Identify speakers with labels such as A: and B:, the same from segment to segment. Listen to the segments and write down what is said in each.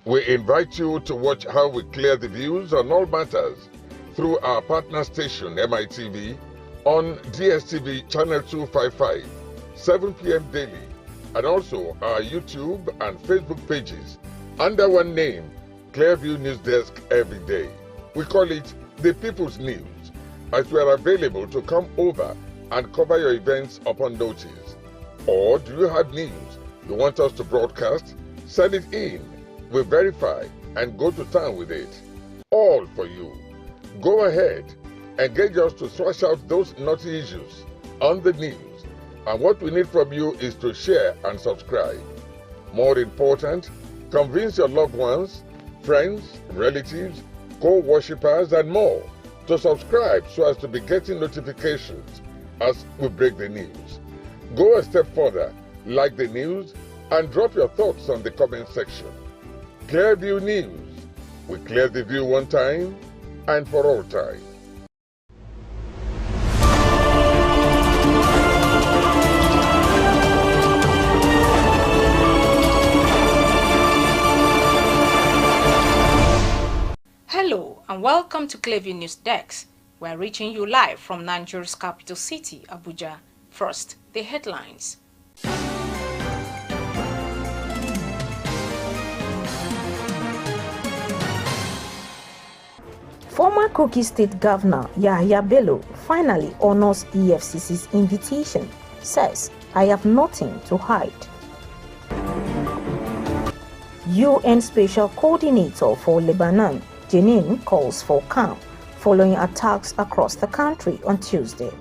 A: We invite you to watch how we clear the views on all matters through our partner station MITV on DSTV channel 255, 7 p.m. daily, and also our YouTube and Facebook pages under one name, Clearview News Desk every day. We call it The People's News, as we are available to come over and cover your events upon notice. Or do you have news you want us to broadcast? Send it in. We verify and go to town with it. All for you. Go ahead, engage us to thrash out those naughty issues on the news. And what we need from you is to share and subscribe. More important, convince your loved ones, friends, relatives, co-worshippers, and more to subscribe so as to be getting notifications as we break the news. Go a step further, like the news, and drop your thoughts on the comment section. Clearview News. We clear the view one time and for all time.
B: Hello and welcome to Clearview News Desk. We're reaching you live from Nigeria's capital city, Abuja. First, the headlines.
C: Former Kogi State Governor Yahaya Bello finally honors EFCC's invitation, says, "I have nothing to hide." UN Special Coordinator for Lebanon, Jenin, calls for calm following attacks across the country on Tuesday.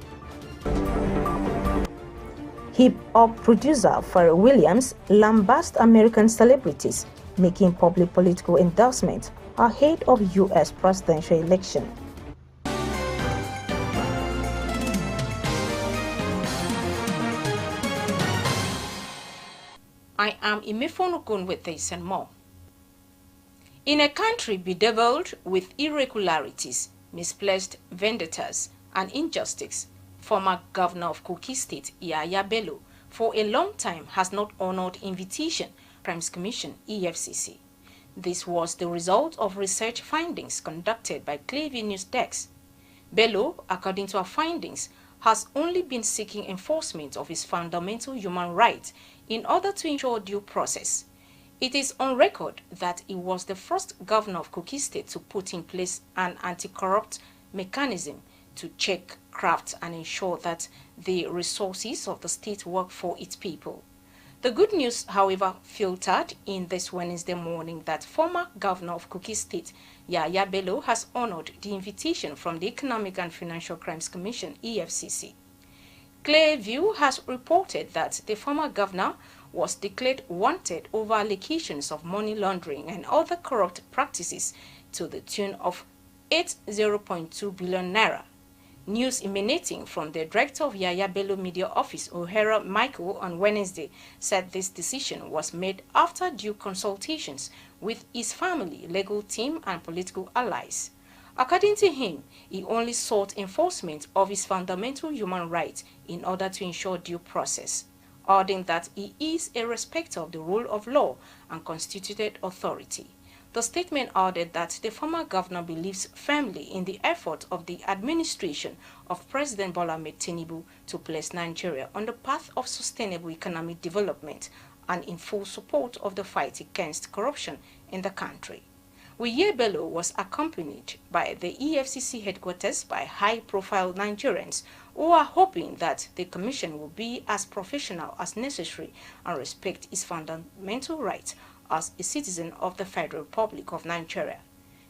C: Hip-hop producer Pharrell Williams lambasts American celebrities, making public political endorsements ahead of U.S. presidential election.
B: I am Imefonukun with this and more. In a country bedeviled with irregularities, misplaced vendettas, and injustice, former governor of Kogi State, Yahaya Bello, for a long time has not honored invitation Crimes Commission (EFCC). This was the result of research findings conducted by Clearview News Desk. Bello, according to our findings, has only been seeking enforcement of his fundamental human rights in order to ensure due process. It is on record that he was the first governor of Kogi State to put in place an anti-corrupt mechanism to check, craft, and ensure that the resources of the state work for its people. The good news, however, filtered in this Wednesday morning that former governor of Kogi State, Yahaya Bello, has honored the invitation from the Economic and Financial Crimes Commission, EFCC. Clearview has reported that the former governor was declared wanted over allegations of money laundering and other corrupt practices to the tune of 80.2 billion naira. News emanating from the director of Yahaya Bello Media Office, O'Hara Michael, on Wednesday said this decision was made after due consultations with his family, legal team, and political allies. According to him, he only sought enforcement of his fundamental human rights in order to ensure due process, adding that he is a respecter of the rule of law and constituted authority. The statement added that the former governor believes firmly in the effort of the administration of President Bola Ahmed Tinubu to place Nigeria on the path of sustainable economic development and in full support of the fight against corruption in the country. Yahaya Bello was accompanied by the EFCC headquarters by high-profile Nigerians who are hoping that the commission will be as professional as necessary and respect his fundamental rights as a citizen of the Federal Republic of Nigeria.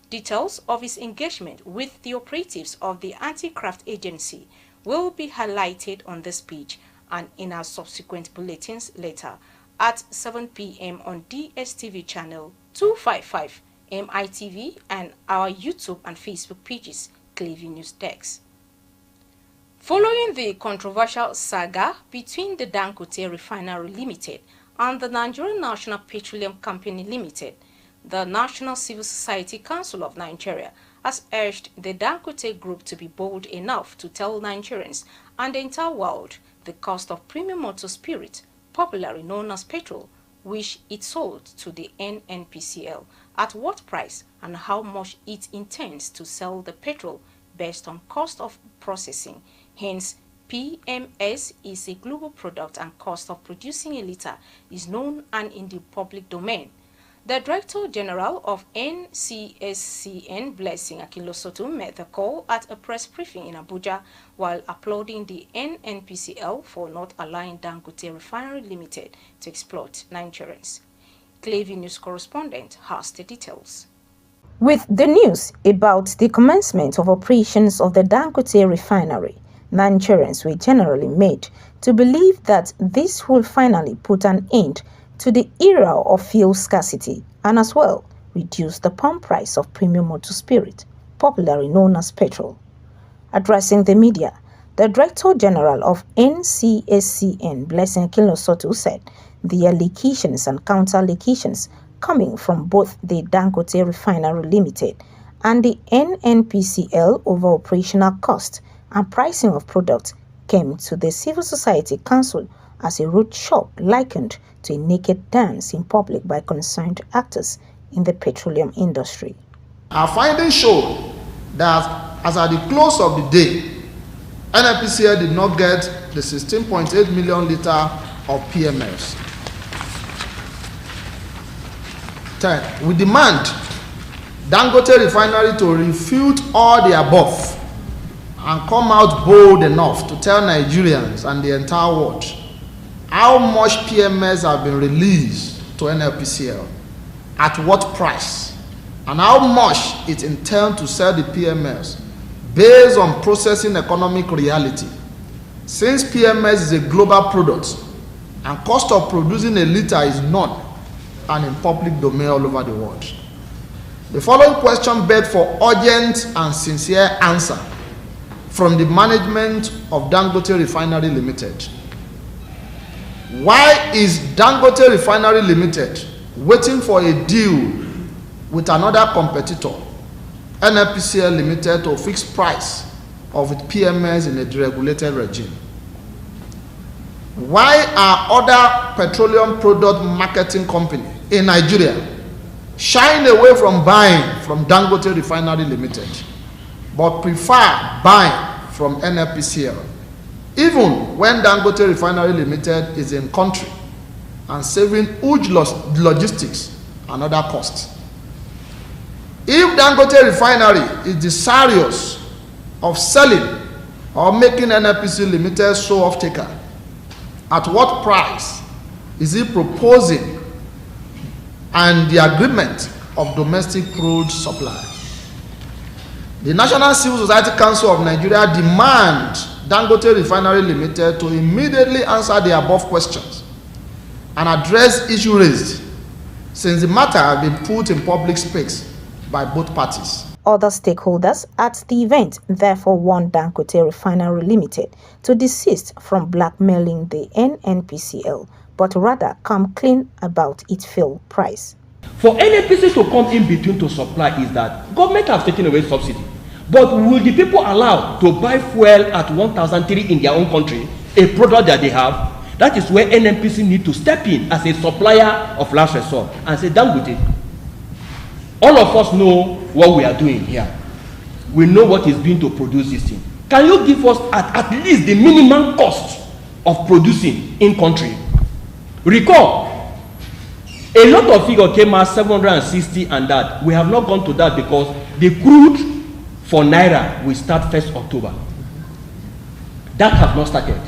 B: Details of his engagement with the operatives of the Anti-Graft Agency will be highlighted on this page and in our subsequent bulletins later at 7 p.m. on DSTV channel 255, MITV, and our YouTube and Facebook pages, Clearview News Desk. Following the controversial saga between the Dangote Refinery Limited and the Nigerian National Petroleum Company Limited, the National Civil Society Council of Nigeria has urged the Dangote Group to be bold enough to tell Nigerians and the entire world the cost of premium motor spirit, popularly known as petrol, which it sold to the NNPCL, at what price, and how much it intends to sell the petrol based on cost of processing. Hence, PMS is a global product and cost of producing a liter is known and in the public domain. The Director General of NCSCN, Blessing Akinlosotu, made the call at a press briefing in Abuja while applauding the NNPCL for not allowing Dangote Refinery Limited to exploit Nigerians. Clavy News correspondent has the details.
C: With the news about the commencement of operations of the Dangote Refinery, Nigerians were generally made to believe that this will finally put an end to the era of fuel scarcity and as well reduce the pump price of premium motor spirit, popularly known as petrol. Addressing the media, the Director General of NCSCN, Blessing Akinlosotu, said the allegations and counter-allegations coming from both the Dangote Refinery Limited and the NNPCL over operational cost and pricing of products came to the Civil Society Council as a road show likened to a naked dance in public by concerned actors in the petroleum industry.
D: Our findings show that as at the close of the day, NNPCL did not get the 16.8 million litre of PMS. 10. We demand Dangote Refinery to refute all the above and come out bold enough to tell Nigerians and the entire world how much PMS have been released to NNPCL, at what price, and how much it intends to sell the PMS based on processing economic reality. Since PMS is a global product and cost of producing a liter is known and in public domain all over the world. The following question begged for urgent and sincere answer from the management of Dangote Refinery Limited. Why is Dangote Refinery Limited waiting for a deal with another competitor, NNPCL Limited, to fix price of its PMS in a deregulated regime? Why are other petroleum product marketing companies in Nigeria shying away from buying from Dangote Refinery Limited, but prefer buying from NNPCL, even when Dangote Refinery Limited is in country and saving huge logistics and other costs? If Dangote Refinery is desirous of selling or making NNPCL Limited show off taker, at what price is he proposing and the agreement of domestic crude supply? The National Civil Society Council of Nigeria demand Dangote Refinery Limited to immediately answer the above questions and address issues raised, since the matter has been put in public space by both parties.
C: Other stakeholders at the event therefore warned Dangote Refinery Limited to desist from blackmailing the NNPCL, but rather come clean about its fuel price.
E: For NNPC to come in between to supply is that government has taken away subsidy, but will the people allowed to buy fuel at 1,003 in their own country, a product that they have? That is where NNPC need to step in as a supplier of last resort and say, Dangote, all of us know what we are doing here. We know what is being to produce this thing. Can you give us at least the minimum cost of producing in country? Recall, a lot of figure came out 760 and that. We have not gone to that because the crude for Naira will start 1st October. That has not started.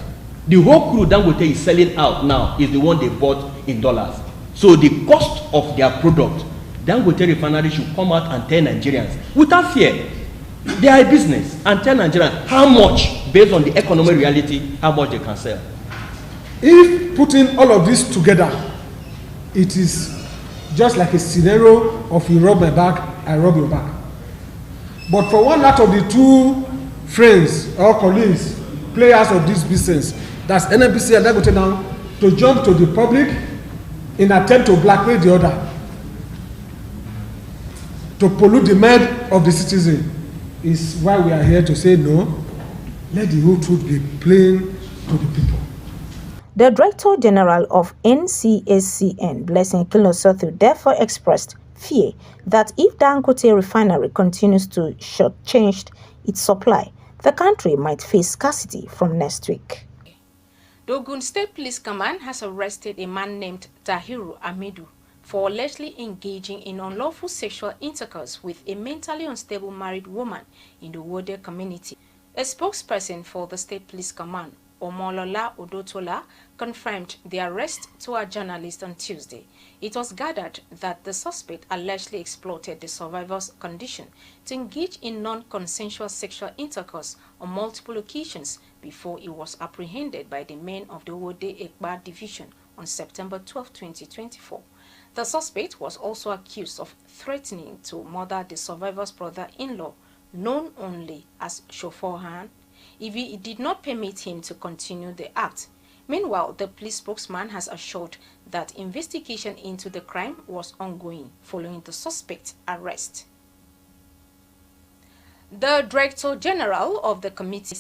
E: The whole crude Dangote is selling out now is the one they bought in dollars. So the cost of their product, Dangote Refinery should come out and tell Nigerians without fear. They are a business, and tell Nigerians how much, based on the economic reality, how much they can sell.
F: If putting all of this together, it is just like a scenario of you rob my back, I rob your back. But for one out of the two friends or colleagues, players of this business, that's NNPC and Dangote now, to jump to the public in attempt to blackmail the other, to pollute the mind of the citizen, is why we are here to say no. Let the whole truth be plain to the people.
C: The Director General of NCSCN, Blessing Kilosothu, therefore expressed fear that if Dangote refinery continues to shortchange its supply, the country might face scarcity from next week.
B: The Ogun State Police Command has arrested a man named Tahiru Amidu for allegedly engaging in unlawful sexual intercourse with a mentally unstable married woman in the Wode community. A spokesperson for the State Police Command, Omolola Odotola, confirmed the arrest to a journalist on Tuesday. It was gathered that the suspect allegedly exploited the survivor's condition to engage in non-consensual sexual intercourse on multiple occasions before he was apprehended by the men of the Wode Ekba division on September 12, 2024. The suspect was also accused of threatening to murder the survivor's brother-in-law, known only as Shoforhan, if he did not permit him to continue the act. Meanwhile, the police spokesman has assured that investigation into the crime was ongoing following the suspect's arrest. The Director General of the Committee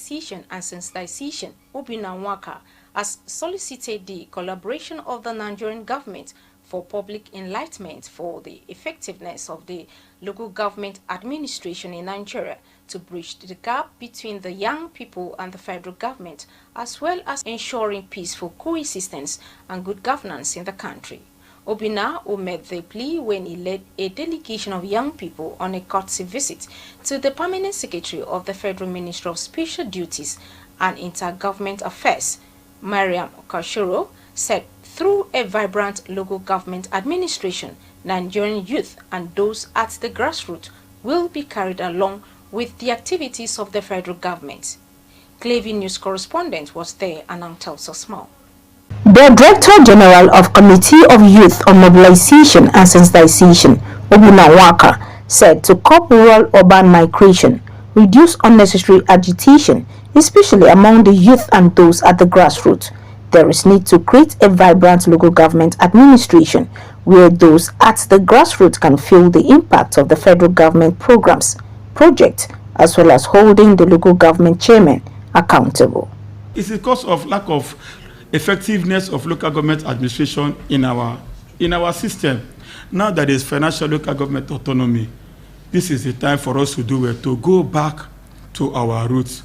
B: on Sensitization, Obinna Nwaka, has solicited the collaboration of the Nigerian government for public enlightenment for the effectiveness of the local government administration in Nigeria to bridge the gap between the young people and the federal government, as well as ensuring peaceful coexistence and good governance in the country. Obinna, who made the plea when he led a delegation of young people on a courtesy visit to the Permanent Secretary of the Federal Ministry of Special Duties and Intergovernment Affairs, Mariam Kashoro, said through a vibrant local government administration, Nigerian youth and those at the grassroots will be carried along with the activities of the federal government. Clavy News correspondent was there and now tells us more.
C: The Director General of Committee of Youth on Mobilization and Sensitization, Obinna Nwaka, said to curb rural-urban migration, reduce unnecessary agitation, especially among the youth and those at the grassroots. There is need to create a vibrant local government administration where those at the grassroots can feel the impact of the federal government programs, projects, as well as holding the local government chairman accountable.
G: It's because of lack of effectiveness of local government administration in our system. Now that there is financial local government autonomy, this is the time for us to do it, to go back to our roots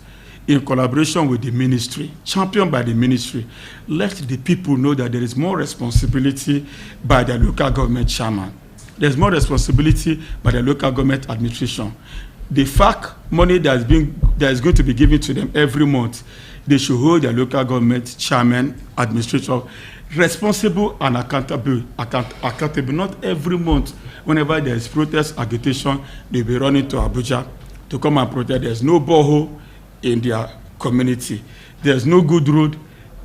G: in collaboration with the ministry, championed by the ministry. Let the people know that there is more responsibility by the local government chairman. There's more responsibility by the local government administration. The fact money that is going to be given to them every month, they should hold their local government chairman, administrator responsible and accountable. Not every month, whenever there is protest, agitation, they'll be running to Abuja to come and protest. There's no borehole in their community. There's no good road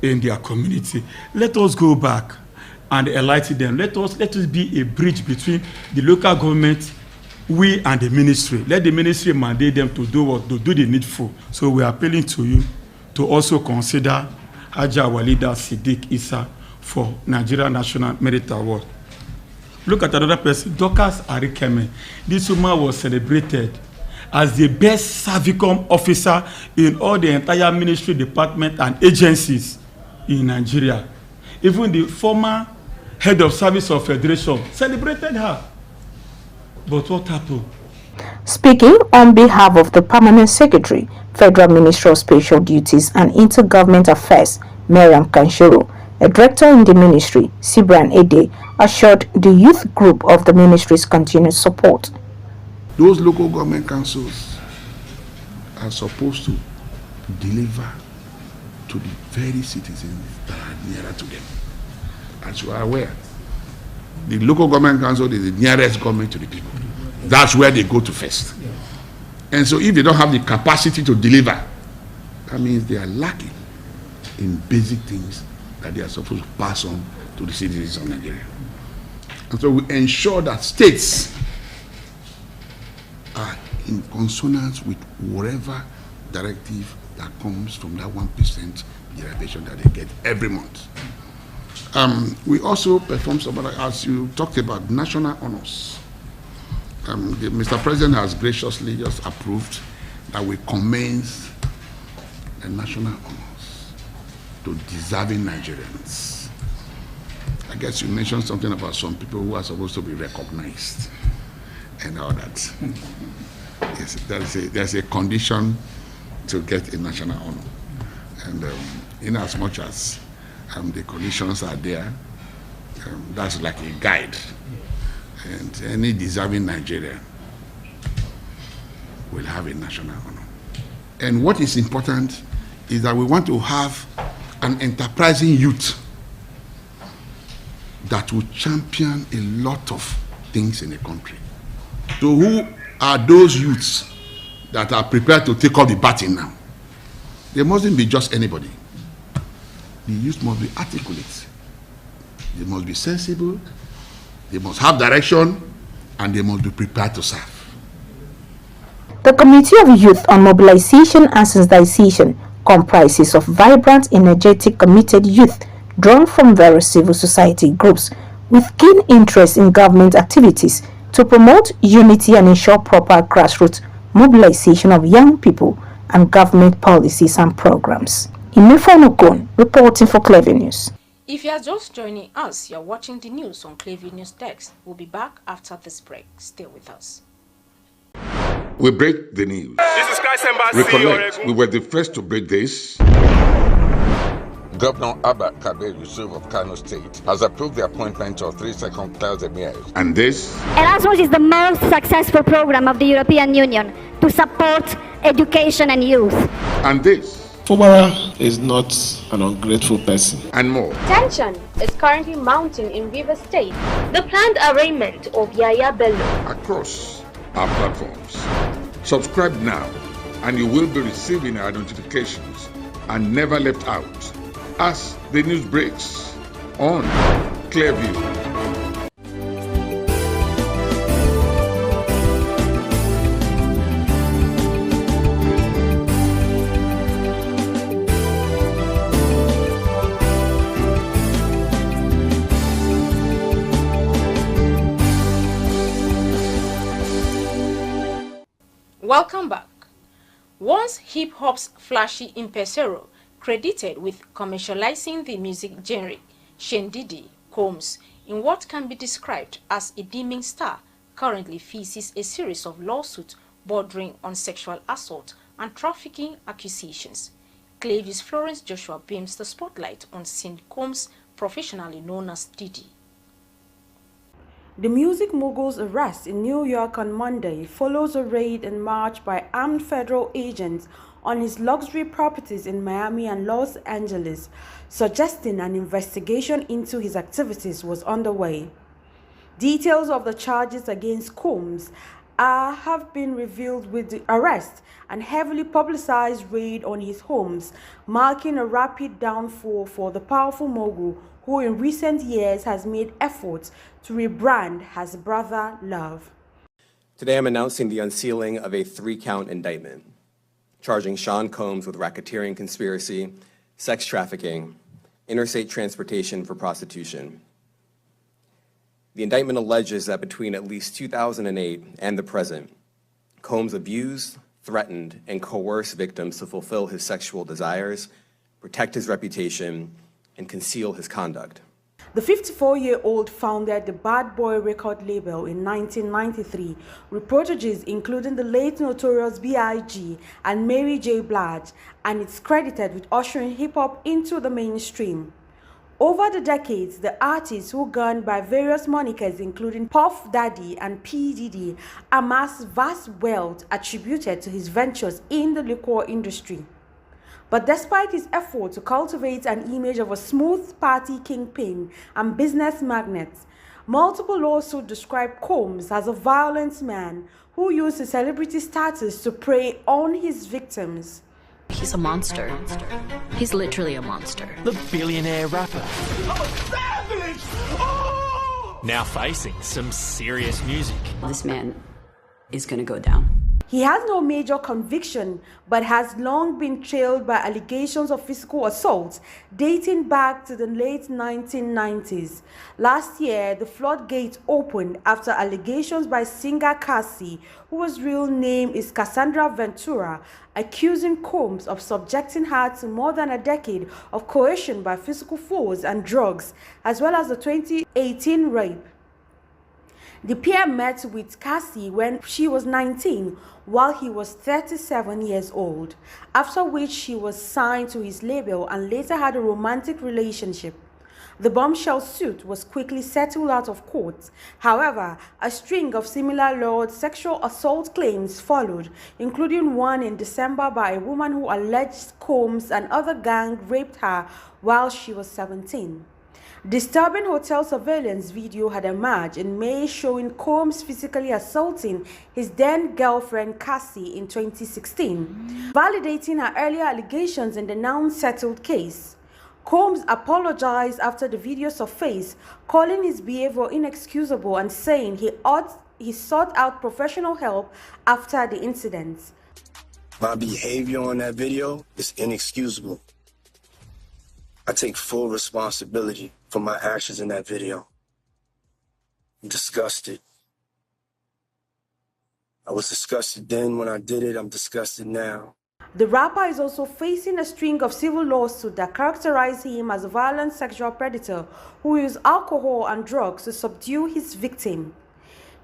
G: in their community. Let us go back and enlighten them. Let us be a bridge between the local government, we and the ministry. Let the ministry mandate them to do what, to do the needful. So we are appealing to you to also consider Haja Walida Siddiq Isa for Nigeria National Merit Award. Look at another person, Dorcas Arikeme. This woman was celebrated as the best Servicom officer in all the entire ministry, department, and agencies in Nigeria. Even the former head of service of Federation celebrated her. But what happened?
C: Speaking on behalf of the Permanent Secretary, Federal Ministry of Special Duties and Intergovernment Affairs, Mariam Kanshoro, a director in the ministry, Sibran Ede, assured the youth group of the ministry's continued support.
H: Those local government councils are supposed to deliver to the very citizens that are nearer to them. As you are aware, the local government council is the nearest government to the people. That's where they go to first. And so if they don't have the capacity to deliver, that means they are lacking in basic things that they are supposed to pass on to the citizens of Nigeria. And so we ensure that states are in consonance with whatever directive that comes from that 1% derivation that they get every month. We also perform some other, as you talked about, national honors. Mr. President has graciously just approved that we commence the national honors to deserving Nigerians. I guess you mentioned something about some people who are supposed to be recognized and all that. Yes, there's a condition to get a national honor. And in as much as the conditions are there, that's like a guide. And any deserving Nigerian will have a national honor. And what is important is that we want to have an enterprising youth that will champion a lot of things in the country. So who are those youths that are prepared to take up the baton now? They mustn't be just anybody. The youth must be articulate. They must be sensible. They must have direction, and they must be prepared to serve.
C: The Committee of Youth on Mobilization and Sensitization comprises of vibrant, energetic, committed youth drawn from various civil society groups with keen interest in government activities to promote unity and ensure proper grassroots mobilization of young people and government policies and programs. Imefonokon, reporting for Clever News.
B: If you are just joining us, you are watching the news on Clever News Desk. We'll be back after this break. Stay with us.
A: We break the news.
I: This is Christ Embassy.
A: Recollect, we were the first to break this. Governor ABUJA-KEFFI of Kano State has approved the appointment of 3 second-class emirs. And this?
J: Erasmus is the most successful program of the European Union to support education and youth.
A: And this?
K: Fubara is not an ungrateful person.
A: And more.
L: Tension is currently mounting in Rivers State. The planned arraignment of Yahaya Bello.
A: Across our platforms. Subscribe now and you will be receiving our notifications and never left out as the news breaks on Clearview.
B: Welcome back. Once hip-hop's flashy impresario, credited with commercializing the music genre, Shendidi Combs, in what can be described as a beaming star, currently faces a series of lawsuits bordering on sexual assault and trafficking accusations. Clevy's Florence Joshua beams the spotlight on Cindy Combs, professionally known as Diddy.
M: The music mogul's arrest in New York on Monday follows a raid and march by armed federal agents on his luxury properties in Miami and Los Angeles, suggesting an investigation into his activities was underway. Details of the charges against Combs have been revealed with the arrest and heavily publicized raid on his homes, marking a rapid downfall for the powerful mogul who in recent years has made efforts to rebrand as Brother Love.
N: Today I'm announcing the unsealing of a 3-count indictment, charging Sean Combs with racketeering conspiracy, sex trafficking, interstate transportation for prostitution. The indictment alleges that between at least 2008 and the present, Combs abused, threatened, and coerced victims to fulfill his sexual desires, protect his reputation, and conceal his conduct.
M: The 54-year-old founded the Bad Boy record label in 1993, with proteges including the late notorious B.I.G. and Mary J. Blige, and it's credited with ushering hip-hop into the mainstream. Over the decades, the artist, who gone by various monikers including Puff Daddy and P. Diddy, amassed vast wealth attributed to his ventures in the liquor industry. But despite his effort to cultivate an image of a smooth party kingpin and business magnate, multiple lawsuits describe Combs as a violent man who used his celebrity status to prey on his victims.
O: He's a monster. He's literally a monster.
P: The billionaire rapper.
I: Oh, savage! Oh!
P: Now facing some serious music.
O: This man is going to go down.
M: He has no major conviction, but has long been trailed by allegations of physical assault dating back to the late 1990s. Last year, the floodgates opened after allegations by singer Cassie, whose real name is Cassandra Ventura, accusing Combs of subjecting her to more than a decade of coercion by physical force and drugs, as well as the 2018 rape. The pair met with Cassie when she was 19, while he was 37 years old, after which she was signed to his label and later had a romantic relationship. The bombshell suit was quickly settled out of court. However, a string of similar lurid sexual assault claims followed, including one in December by a woman who alleged Combs and other gang raped her while she was 17. Disturbing hotel surveillance video had emerged in May showing Combs physically assaulting his then-girlfriend Cassie in 2016, validating her earlier allegations in the now-settled case. Combs apologized after the video surfaced, calling his behavior inexcusable and saying he sought out professional help after the incident.
P: My behavior on that video is inexcusable. I take full responsibility for my actions in that video. I'm disgusted. I was disgusted then when I did it. I'm disgusted now.
M: The rapper is also facing a string of civil lawsuits that characterize him as a violent sexual predator who used alcohol and drugs to subdue his victim.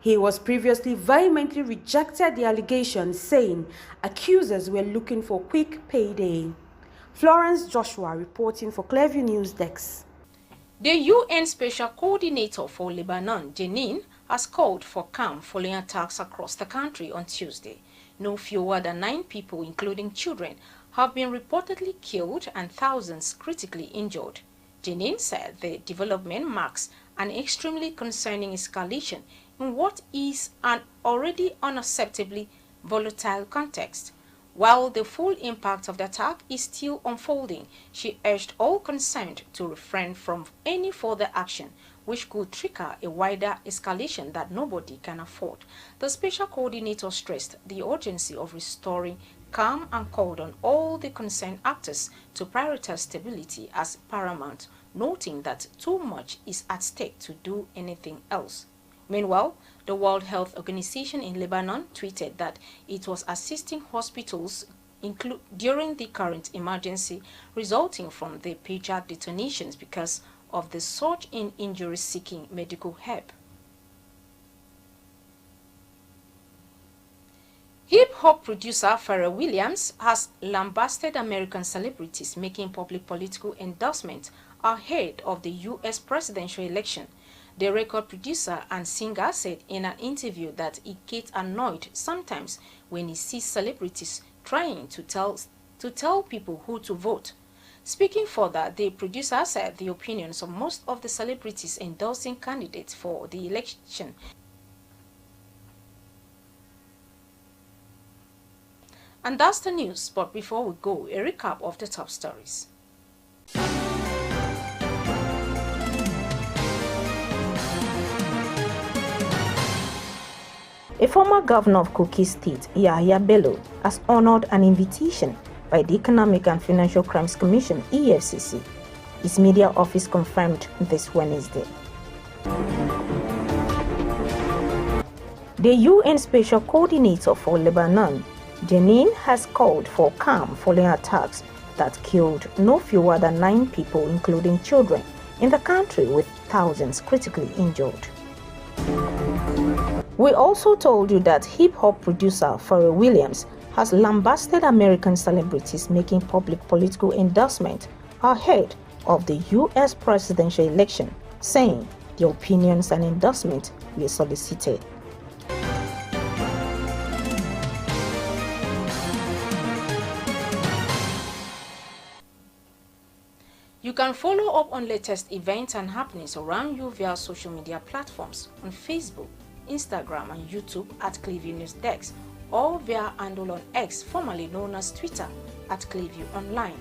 M: He was previously vehemently rejected the allegations, saying accusers were looking for quick payday. Florence Joshua reporting for Clearview News Desk.
B: The UN Special Coordinator for Lebanon, Jenin, has called for calm following attacks across the country on Tuesday. No fewer than 9 people, including children, have been reportedly killed and thousands critically injured. Jenin said the development marks an extremely concerning escalation in what is an already unacceptably volatile context. While the full impact of the attack is still unfolding, she urged all concerned to refrain from any further action which could trigger a wider escalation that nobody can afford. The Special Coordinator stressed the urgency of restoring calm and called on all the concerned actors to prioritize stability as paramount, noting that too much is at stake to do anything else. Meanwhile, the World Health Organization in Lebanon tweeted that it was assisting hospitals during the current emergency resulting from the pager detonations because of the surge in injuries seeking medical help. Hip-hop producer Pharrell Williams has lambasted American celebrities making public political endorsements ahead of the U.S. presidential election. The record producer and singer said in an interview that he gets annoyed sometimes when he sees celebrities trying to tell people who to vote. Speaking further, the producer said the opinions of most of the celebrities endorsing candidates for the election. And that's the news, but before we go, a recap of the top stories.
C: A former governor of Kogi State, Yahaya Bello, has honored an invitation by the Economic and Financial Crimes Commission, EFCC. His media office confirmed this Wednesday. The UN Special Coordinator for Lebanon, Jenin, has called for calm following attacks that killed no fewer than 9 people, including children, in the country, with thousands critically injured. We also told you that hip-hop producer Pharrell Williams has lambasted American celebrities making public political endorsement ahead of the U.S. presidential election, saying their opinions and endorsement were solicited.
B: You can follow up on latest events and happenings around you via social media platforms on Facebook, Instagram and YouTube at Clearview News Desk, or via handle on X, formerly known as Twitter, at Clearview Online.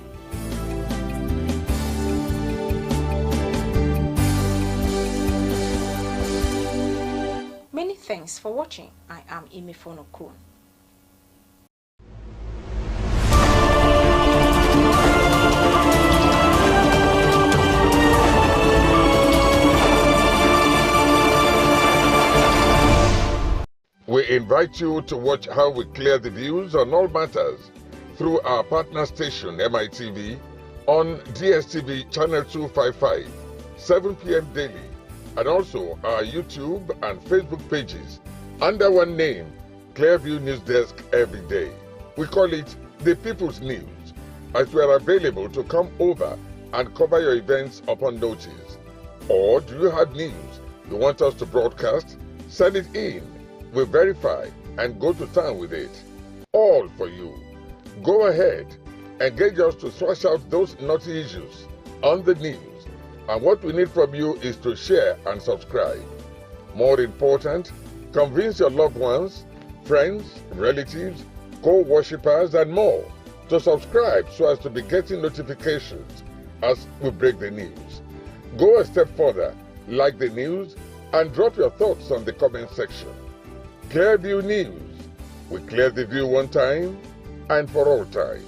B: Many thanks for watching. I am Imifono Kun.
A: We invite you to watch how we clear the views on all matters through our partner station MITV on DSTV channel 255, 7 p.m. daily, and also our YouTube and Facebook pages under one name, Clearview News Desk every day. We call it The People's News, as we are available to come over and cover your events upon notice. Or do you have news you want us to broadcast? Send it in. We verify and go to town with it. All for you. Go ahead, engage us to thrash out those naughty issues on the news. And what we need from you is to share and subscribe. More important, convince your loved ones, friends, relatives, co-worshippers, and more to subscribe so as to be getting notifications as we break the news. Go a step further, like the news, and drop your thoughts on the comment section. Clearview News. We clear the view one time and for all time.